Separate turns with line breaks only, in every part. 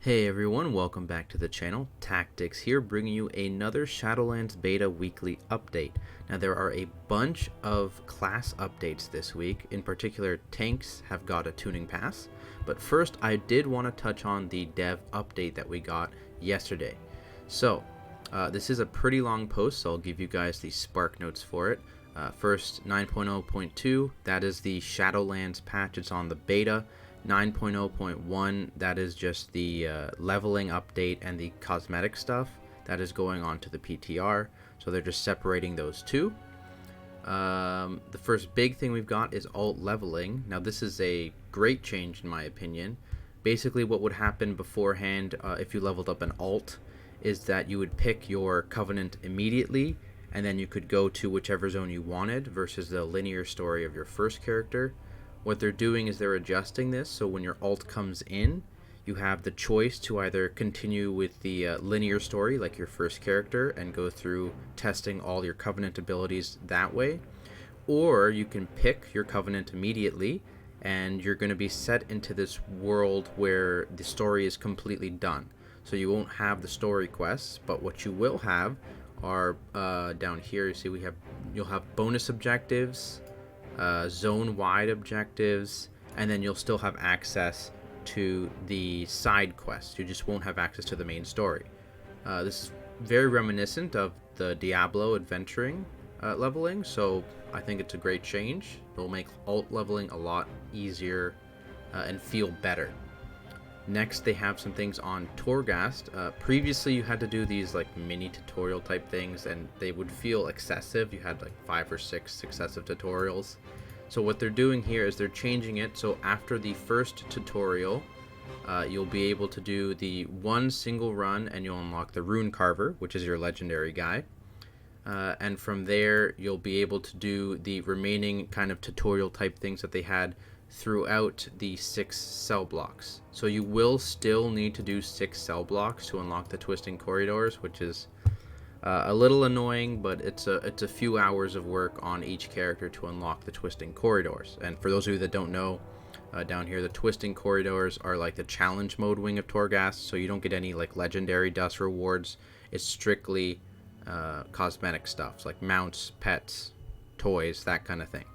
Hey everyone, welcome back to the channel. Tactics here, bringing you another Shadowlands beta weekly update. Now there are a bunch of class updates this week. In particular, tanks have got a tuning pass. But first, I did want to touch on the dev update that we got yesterday. So, this is a pretty long post, so I'll give you guys the spark notes for it. First, 9.0.2, that is the Shadowlands patch. It's on the beta. 9.0.1, that is just the leveling update and the cosmetic stuff that is going on to the PTR, so they're just separating those two. The first big thing we've got is alt leveling. Now this is a great change in my opinion. Basically what would happen beforehand if you leveled up an alt is that you would pick your covenant immediately and then you could go to whichever zone you wanted versus the linear story of your first character. What they're doing is they're adjusting this, so when your alt comes in, you have the choice to either continue with the linear story, like your first character, and go through testing all your Covenant abilities that way, or you can pick your Covenant immediately, and you're going to be set into this world where the story is completely done. So you won't have the story quests, but what you will have are, down here, you see you'll have bonus objectives, zone-wide objectives, and then you'll still have access to the side quests. You just won't have access to the main story. This is very reminiscent of the Diablo adventuring leveling, so I think it's a great change. It'll make alt leveling a lot easier and feel better. Next, they have some things on Torghast. Previously, you had to do these like mini tutorial type things, and they would feel excessive. You had like 5 or 6 successive tutorials. So what they're doing here is they're changing it. So after the first tutorial, you'll be able to do the one single run, and you'll unlock the Rune Carver, which is your legendary guy. And from there, you'll be able to do the remaining kind of tutorial type things that they had throughout the 6 cell blocks. So you will still need to do 6 cell blocks to unlock the twisting corridors, which is a little annoying, but it's a few hours of work on each character to unlock the twisting corridors. And for those of you that don't know, down here the twisting corridors are like the challenge mode wing of Torghast, so you don't get any like legendary dust rewards. It's strictly cosmetic stuff like mounts, pets, toys, that kind of thing.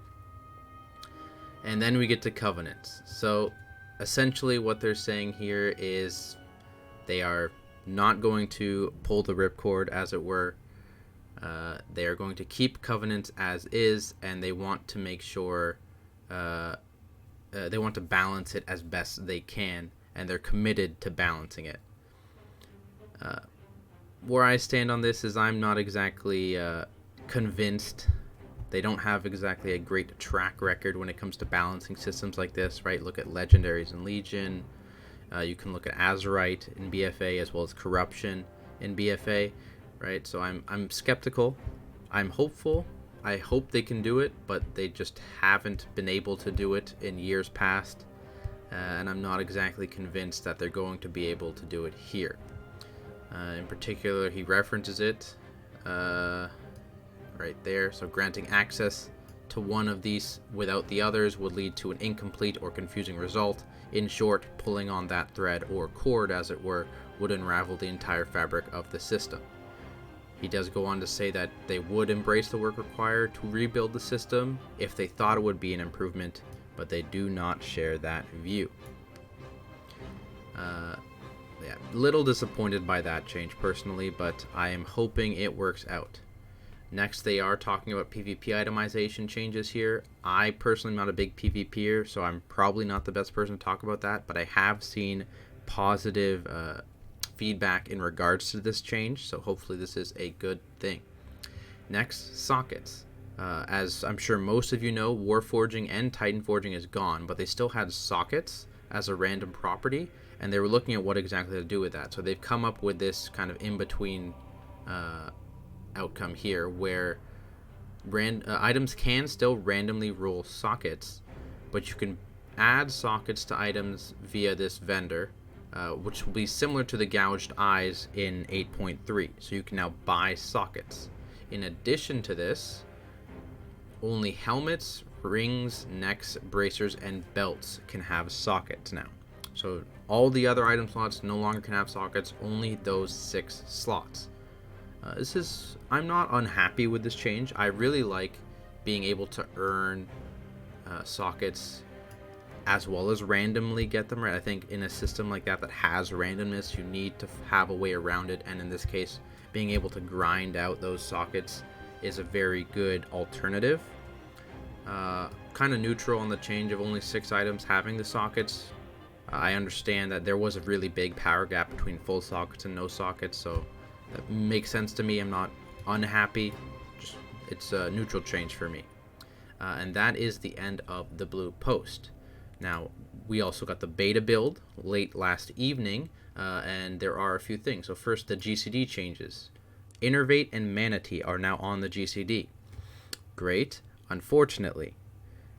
And then we get to covenants. So essentially what they're saying here is they are not going to pull the ripcord, as it were. They are going to keep covenants as is, and they want to make sure they want to balance it as best they can, and they're committed to balancing it. Where I stand on this is I'm not exactly convinced. They don't have exactly a great track record when it comes to balancing systems like this, right? Look at Legendaries in Legion. You can look at Azerite in BFA as well as Corruption in BFA, right? So I'm skeptical. I'm hopeful. I hope they can do it, but they just haven't been able to do it in years past. And I'm not exactly convinced that they're going to be able to do it here. In particular, he references it right there. So granting access to one of these without the others would lead to an incomplete or confusing result. In short, pulling on that thread or cord, as it were, would unravel the entire fabric of the system. He does go on to say that they would embrace the work required to rebuild the system if they thought it would be an improvement, but they do not share that view. Yeah, little disappointed by that change personally, but I am hoping it works out. Next, they are talking about PvP itemization changes here. I personally am not a big PvPer, so I'm probably not the best person to talk about that, but I have seen positive feedback in regards to this change, so hopefully this is a good thing. Next, sockets. As I'm sure most of you know, Warforging and Titan Forging is gone, but they still had sockets as a random property, and they were looking at what exactly to do with that. So they've come up with this kind of in-between outcome here, where items can still randomly roll sockets, but you can add sockets to items via this vendor, which will be similar to the gouged eyes in 8.3. So you can now buy sockets. In addition to this, only helmets, rings, necks, bracers, and belts can have sockets now. So All the other item slots no longer can have sockets, only those 6 slots. I'm not unhappy with this change. I really like being able to earn sockets as well as randomly get them right. I think in a system like that has randomness, you need to have a way around it, and in this case, being able to grind out those sockets is a very good alternative. Kind of neutral on the change of only 6 items having the sockets. I understand that there was a really big power gap between full sockets and no sockets, so that makes sense to me. I'm not unhappy. It's a neutral change for me. And that is the end of the blue post. Now, we also got the beta build late last evening, and there are a few things. So first, the GCD changes. Innervate and Manatee are now on the GCD. Great. Unfortunately,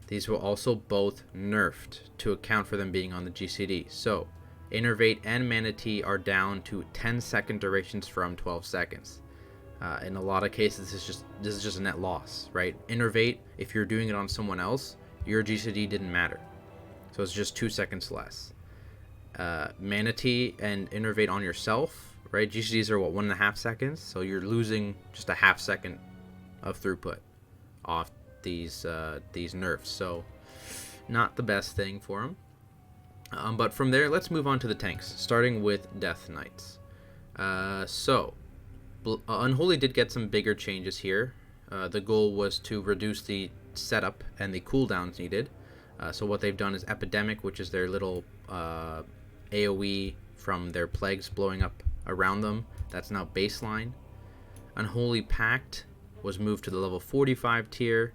these were also both nerfed to account for them being on the GCD. So, Innervate and Manatee are down to 10-second durations from 12 seconds. In a lot of cases, this is just a net loss, right? Innervate, if you're doing it on someone else, your GCD didn't matter. So it's just 2 seconds less. Manatee and Innervate on yourself, right? GCDs are 1.5 seconds, so you're losing just a half second of throughput off these nerfs. So not the best thing for them. But from there, let's move on to the tanks, starting with Death Knights. Unholy did get some bigger changes here. The goal was to reduce the setup and the cooldowns needed. So what they've done is Epidemic, which is their little AoE from their plagues blowing up around them. That's now baseline. Unholy Pact was moved to the level 45 tier,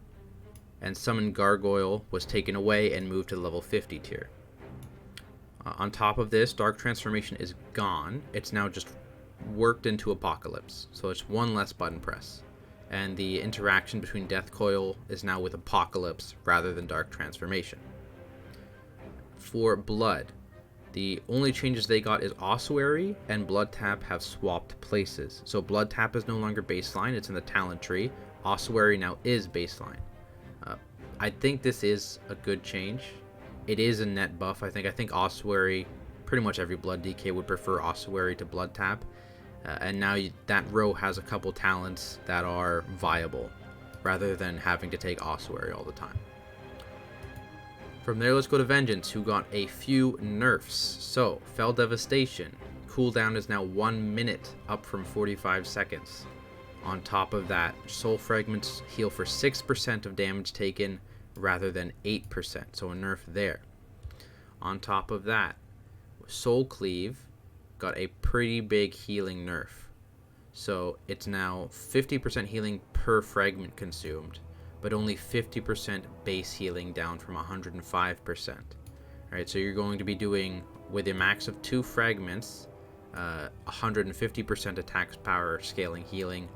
and Summon Gargoyle was taken away and moved to the level 50 tier. On top of this, Dark Transformation is gone. It's now just worked into Apocalypse, so it's one less button press. And the interaction between Death Coil is now with Apocalypse rather than Dark Transformation. For Blood, the only changes they got is Ossuary and Blood Tap have swapped places. So Blood Tap is no longer baseline, it's in the talent tree. Ossuary now is baseline. I think this is a good change. It is a net buff. I think Ossuary, pretty much every Blood DK would prefer Ossuary to Blood Tap. And now that row has a couple talents that are viable, rather than having to take Ossuary all the time. From there, let's go to Vengeance, who got a few nerfs. So, Fell Devastation. Cooldown is now 1 minute, up from 45 seconds. On top of that, Soul Fragments heal for 6% of damage taken, rather than 8%, so a nerf there. On top of that, Soul Cleave got a pretty big healing nerf. So it's now 50% healing per fragment consumed, but only 50% base healing, down from 105%. Alright, so you're going to be doing, with a max of 2 fragments, 150% attack power scaling healing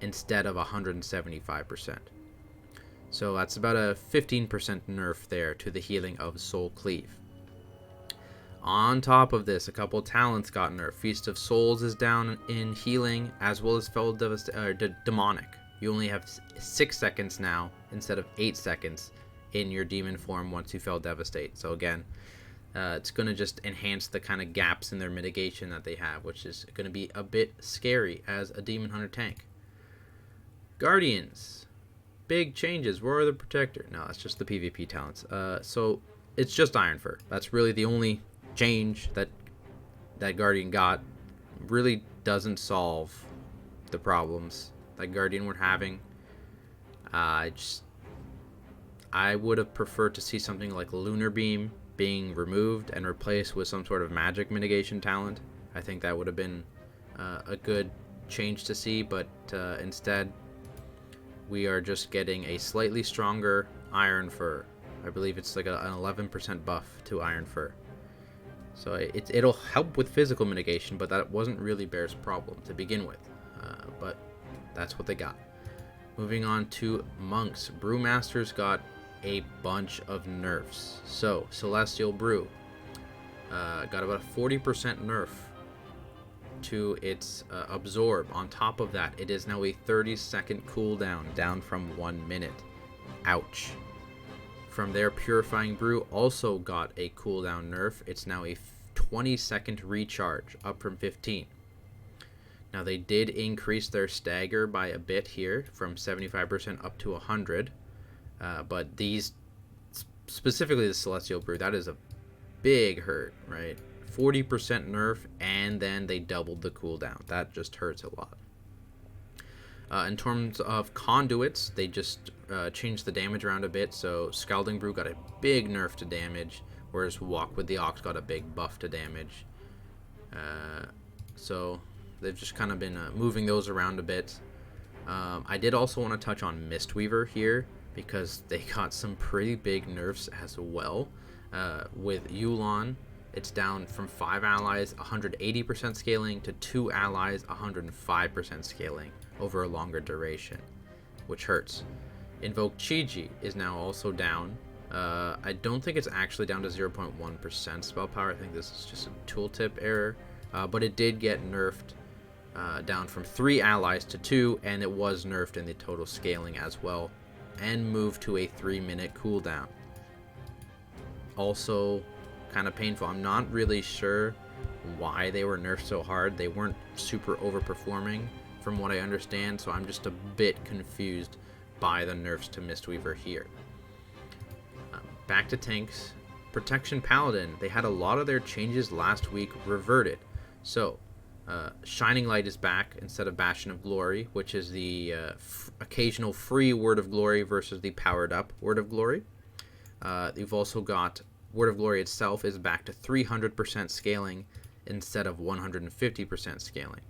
instead of 175%. So that's about a 15% nerf there to the healing of Soul Cleave. On top of this, a couple talents got nerfed. Feast of Souls is down in healing, as well as Fell Demonic. You only have 6 seconds now instead of 8 seconds in your demon form once you Fell Devastate. So again, it's going to just enhance the kind of gaps in their mitigation that they have, which is going to be a bit scary as a Demon Hunter tank. Guardians. Big changes. Roar the Protector. No, that's just the PvP talents. So it's just Iron Fur. That's really the only change that Guardian got. Really doesn't solve the problems that Guardian were having. I would have preferred to see something like Lunar Beam being removed and replaced with some sort of magic mitigation talent. I think that would have been a good change to see, but instead we are just getting a slightly stronger Iron Fur. I believe it's like an 11% buff to Iron Fur. So it'll help with physical mitigation, but that wasn't really Bear's problem to begin with. But that's what they got. Moving on to Monks. Brewmasters got a bunch of nerfs. So Celestial Brew got about a 40% nerf to its Absorb. On top of that, it is now a 30-second cooldown, down from 1 minute. Ouch. From there, Purifying Brew also got a cooldown nerf. It's now a 20-second recharge, up from 15. Now they did increase their stagger by a bit here, from 75% up to 100. But these, specifically the Celestial Brew, that is a big hurt, right? 40% nerf, and then they doubled the cooldown. That just hurts a lot. In terms of conduits, they just changed the damage around a bit. So Scalding Brew got a big nerf to damage, whereas Walk with the Ox got a big buff to damage. So they've just kind of been moving those around a bit. I did also want to touch on Mistweaver here, because they got some pretty big nerfs as well. With Yulon, it's down from 5 allies 180% scaling to 2 allies 105% scaling over a longer duration, which hurts. Invoke Chi-Ji is now also down. I don't think it's actually down to 0.1% spell power. I think this is just a tooltip error, but it did get nerfed down from 3 allies to 2, and it was nerfed in the total scaling as well, and moved to a 3-minute cooldown. Also kind of painful. I'm not really sure why they were nerfed so hard. They weren't super overperforming from what I understand, so I'm just a bit confused by the nerfs to Mistweaver here. Back to tanks. Protection Paladin, they had a lot of their changes last week reverted. So Shining Light is back instead of Bastion of Glory, which is the occasional free Word of Glory versus the powered up Word of Glory. You've also got Word of Glory itself is back to 300% scaling instead of 150% scaling.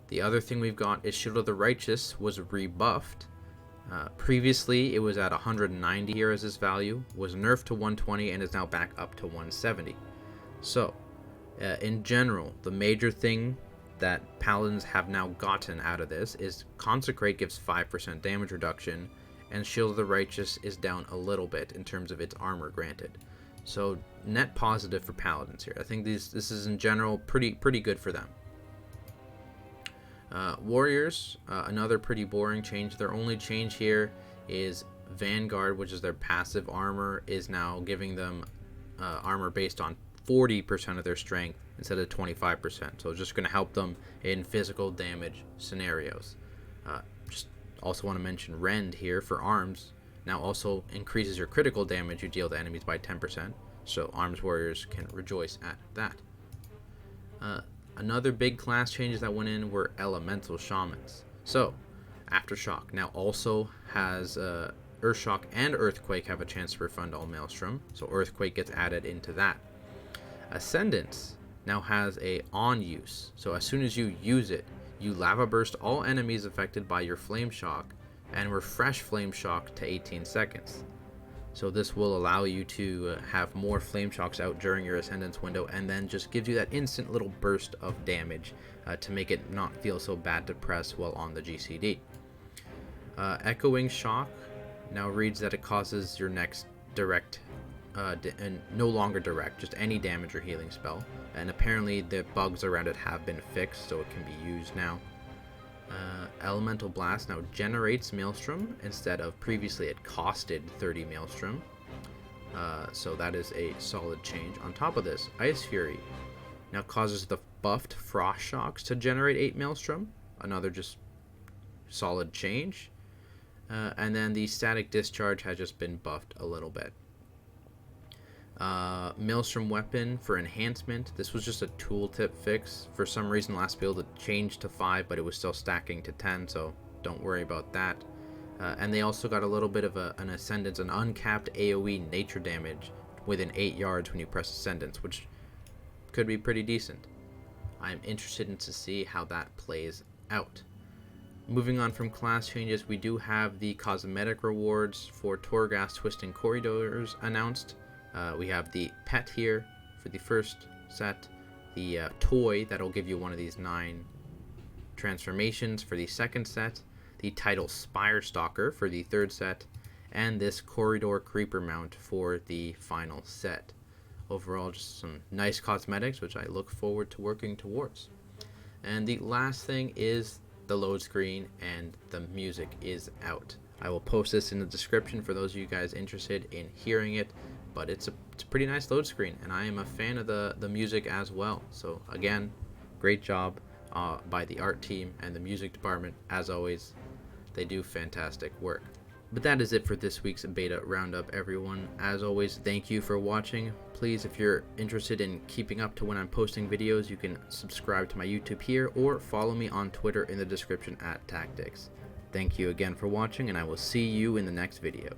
The other thing we've got is Shield of the Righteous was rebuffed. Previously, it was at 190 here as its value, was nerfed to 120, and is now back up to 170. So, in general, the major thing that Paladins have now gotten out of this is Consecrate gives 5% damage reduction, and Shield of the Righteous is down a little bit in terms of its armor granted. So, net positive for Paladins here. I think this is in general pretty good for them. Warriors, another pretty boring change. Their only change here is Vanguard, which is their passive armor, is now giving them armor based on 40% of their strength instead of 25%. So it's just going to help them in physical damage scenarios. Just also want to mention Rend here for arms. Now also increases your critical damage you deal to enemies by 10%. So arms warriors can rejoice at that. Another big class changes that went in were Elemental Shamans. So, Aftershock now also has Earthshock and Earthquake have a chance to refund all Maelstrom, so Earthquake gets added into that. Ascendance now has a on use, so as soon as you use it, you Lava Burst all enemies affected by your Flame Shock and refresh Flame Shock to 18 seconds. So this will allow you to have more Flame Shocks out during your Ascendance window, and then just gives you that instant little burst of damage to make it not feel so bad to press while on the GCD. Echoing Shock now reads that it causes your next direct, and no longer direct, just any damage or healing spell. And apparently the bugs around it have been fixed, so it can be used now. Elemental Blast now generates Maelstrom instead of previously it costed 30 Maelstrom. So that is a solid change. On top of this, Ice Fury now causes the buffed Frost Shocks to generate 8 Maelstrom. Another just solid change. And then the Static Discharge has just been buffed a little bit. Maelstrom Weapon for enhancement. This was just a tooltip fix. For some reason last build it changed to 5, but it was still stacking to 10, so don't worry about that. And they also got a little bit of an Ascendance, an uncapped AoE nature damage within 8 yards when you press Ascendance, which could be pretty decent. I'm interested in to see how that plays out. Moving on from class changes, we do have the Cosmetic Rewards for Torghast Twisting Corridors announced. We have the pet here for the first set, the toy that'll give you one of these 9 transformations for the second set, the title Spire Stalker for the third set, and this Corridor Creeper mount for the final set. Overall, just some nice cosmetics, which I look forward to working towards. And the last thing is the load screen, and the music is out. I will post this in the description for those of you guys interested in hearing it, but it's a it's a pretty nice load screen, and I am a fan of the music as well. So again, great job by the art team and the music department. As always, they do fantastic work. But that is it for this week's beta roundup, everyone. As always, thank you for watching. Please, if you're interested in keeping up to when I'm posting videos, you can subscribe to my YouTube here or follow me on Twitter in the description @Tactics. Thank you again for watching, and I will see you in the next video.